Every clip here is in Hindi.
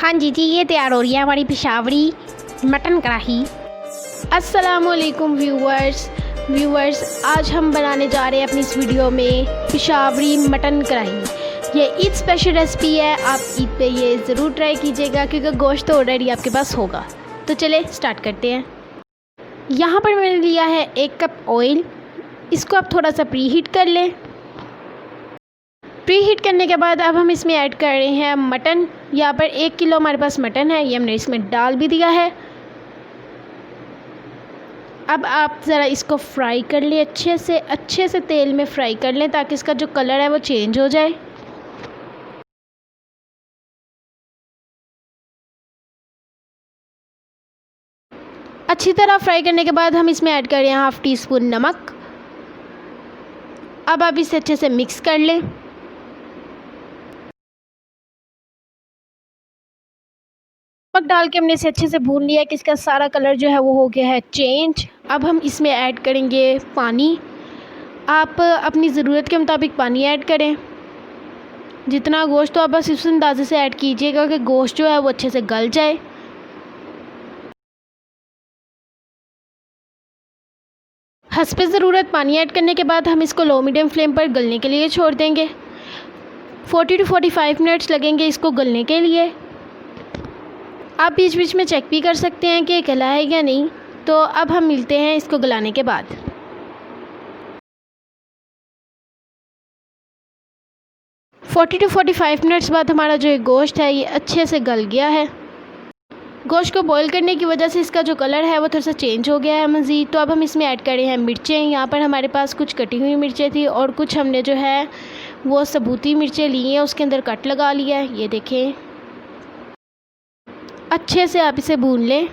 हाँ जी, ये तैयार हो रही है हमारी पेशावरी मटन कढ़ाई। अस्सलामुअलैकुम व्यूअर्स, आज हम बनाने जा रहे हैं अपनी इस वीडियो में पेशावरी मटन कढ़ाई। ये ईद स्पेशल रेसिपी है, आप ईद पे ये ज़रूर ट्राई कीजिएगा क्योंकि गोश्त तो ऑलरेडी आपके पास होगा। तो चले स्टार्ट करते हैं। यहाँ पर मैंने लिया है 1 कप ऑयल, इसको आप थोड़ा सा प्री हीट कर लें। प्री हीट करने के बाद अब हम इसमें ऐड कर रहे हैं मटन। यहाँ पर 1 किलो हमारे पास मटन है, ये हमने इसमें डाल भी दिया है। अब आप ज़रा इसको फ्राई कर लें, अच्छे से तेल में फ्राई कर लें ताकि इसका जो कलर है वो चेंज हो जाए। अच्छी तरह फ्राई करने के बाद हम इसमें ऐड कर रहे हैं 1/2 टीस्पून नमक। अब आप इसे अच्छे से मिक्स कर लें। नमक डाल के हमने इसे अच्छे से भून लिया कि इसका सारा कलर जो है वो हो गया है चेंज। अब हम इसमें ऐड करेंगे पानी। आप अपनी ज़रूरत के मुताबिक पानी ऐड करें। जितना गोश्त हो आप बस इस अंदाजे से ऐड कीजिएगा कि गोश्त जो है वो अच्छे से गल जाए। हस्बे ज़रूरत पानी ऐड करने के बाद हम इसको लो मीडियम फ्लेम पर गलने के लिए छोड़ देंगे। 40 to 45 मिनट्स लगेंगे इसको गलने के लिए। आप बीच बीच में चेक भी कर सकते हैं कि गला है या नहीं। तो अब हम मिलते हैं इसको गलाने के बाद। फोर्टी टू 45 मिनट्स बाद हमारा जो गोश्त है ये अच्छे से गल गया है। गोश्त को बॉईल करने की वजह से इसका जो कलर है वो थोड़ा सा चेंज हो गया है मज़ीद। तो अब हम इसमें ऐड कर रहे हैं मिर्चें। यहाँ पर हमारे पास कुछ कटी हुई मिर्चें थी और कुछ हमने जो है वो सबूती मिर्चें ली हैं, उसके अंदर कट लगा लिया है। ये देखें, अच्छे से आप इसे भून लें।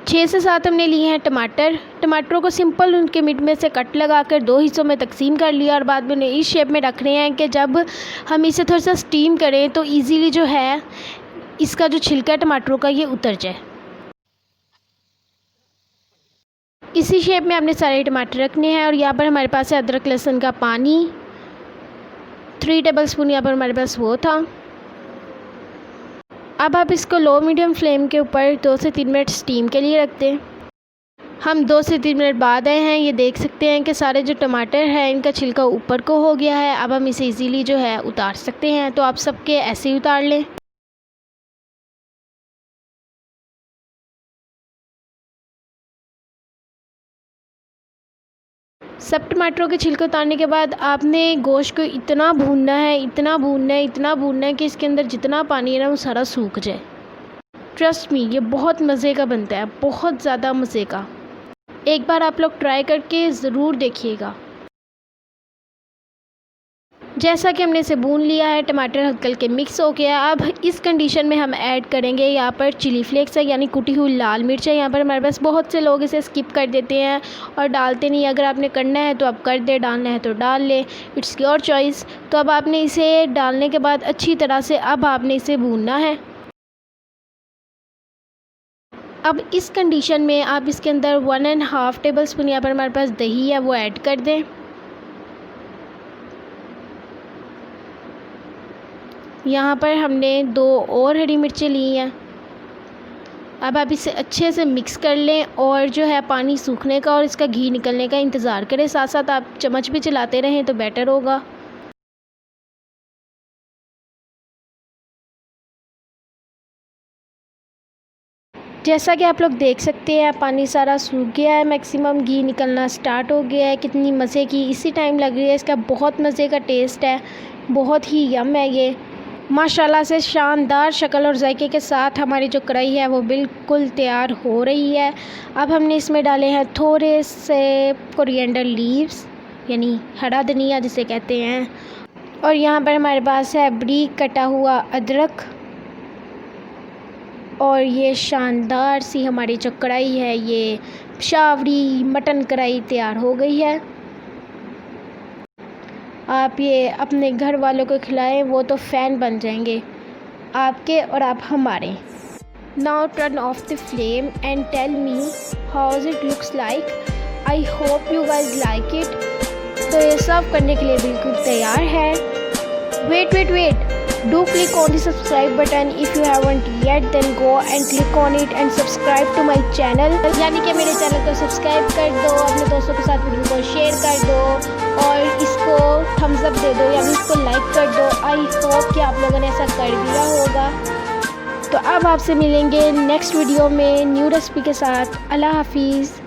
6 से 7 हमने लिए हैं टमाटरों को सिंपल उनके मिड में से कट लगाकर 2 हिस्सों में तकसीम कर लिया और बाद में उन्हें इस शेप में रख रहे हैं कि जब हम इसे थोड़ा सा स्टीम करें तो इजीली जो है इसका जो छिलका है टमाटरों का ये उतर जाए। इसी शेप में आपने सारे टमाटर रखने हैं। और यहाँ पर हमारे पास है अदरक लहसुन का पानी, 3 टेबलस्पून यहाँ पर हमारे पास वो था। अब आप इसको लो मीडियम फ्लेम के ऊपर 2 से 3 मिनट स्टीम के लिए रख दें। हम 2 से 3 मिनट बाद आए हैं। ये देख सकते हैं कि सारे जो टमाटर हैं इनका छिलका ऊपर को हो गया है। अब हम इसे इजीली जो है उतार सकते हैं। तो आप सबके ऐसे ही उतार लें। सब टमाटरों के छिलके उतारने के बाद आपने गोश्त को इतना भूनना है कि इसके अंदर जितना पानी है ना वो सारा सूख जाए। ट्रस्ट मी, ये बहुत मज़े का बनता है, बहुत ज़्यादा मज़े का। एक बार आप लोग ट्राई करके ज़रूर देखिएगा। जैसा कि हमने इसे भून लिया है, टमाटर हल्के हल्के मिक्स हो गया। अब इस कंडीशन में हम ऐड करेंगे यहाँ पर चिली फ्लेक्स है, यानी कुटी हुई लाल मिर्च है। यहाँ पर हमारे पास बहुत से लोग इसे स्किप कर देते हैं और डालते नहीं। अगर आपने करना है तो आप कर दे, डालना है तो डाल ले, इट्स योर चॉइस। तो अब आपने इसे डालने के बाद अच्छी तरह से अब आपने इसे भूनना है। अब इस कंडीशन में आप इसके अंदर 1.5 टेबलस्पून यहाँ पर हमारे पास दही है वो ऐड कर दें। यहाँ पर हमने 2 और हरी मिर्चें ली हैं। अब आप इसे अच्छे से मिक्स कर लें और जो है पानी सूखने का और इसका घी निकलने का इंतज़ार करें। साथ साथ आप चम्मच भी चलाते रहें तो बेटर होगा। जैसा कि आप लोग देख सकते हैं पानी सारा सूख गया है, मैक्सिमम घी निकलना स्टार्ट हो गया है। कितनी मज़े की इसी टाइम लग रही है। इसका बहुत मज़े का टेस्ट है, बहुत ही यम है ये। माशाल्लाह से शानदार शक्ल और जायके के साथ हमारी जो कढ़ाई है वो बिल्कुल तैयार हो रही है। अब हमने इसमें डाले हैं थोड़े से कोरिएंडर लीव्स, यानी हरा धनिया जिसे कहते हैं। और यहाँ पर हमारे पास है बारीक कटा हुआ अदरक। और ये शानदार सी हमारी जो कढ़ाई है ये पेशावरी मटन कढ़ाई तैयार हो गई है। आप ये अपने घर वालों को खिलाएं, वो तो फ़ैन बन जाएंगे आपके और आप हमारे। Now turn off the flame and tell me how it looks like. I hope you guys like it. तो ये सर्व करने के लिए बिल्कुल तैयार है। Wait Do click on the subscribe button if you haven't yet, then go and click on it and subscribe to my channel। यानी कि मेरे चैनल को सब्सक्राइब कर दो, अपने दोस्तों के साथ वीडियो को शेयर कर दो और इसको थम्स अप दे दो, यानी इसको लाइक कर दो। आई होप कि आप लोगों ने ऐसा कर दिया होगा। तो अब आपसे मिलेंगे नेक्स्ट वीडियो में न्यू रेसिपी के साथ। अल्लाह हाफिज़।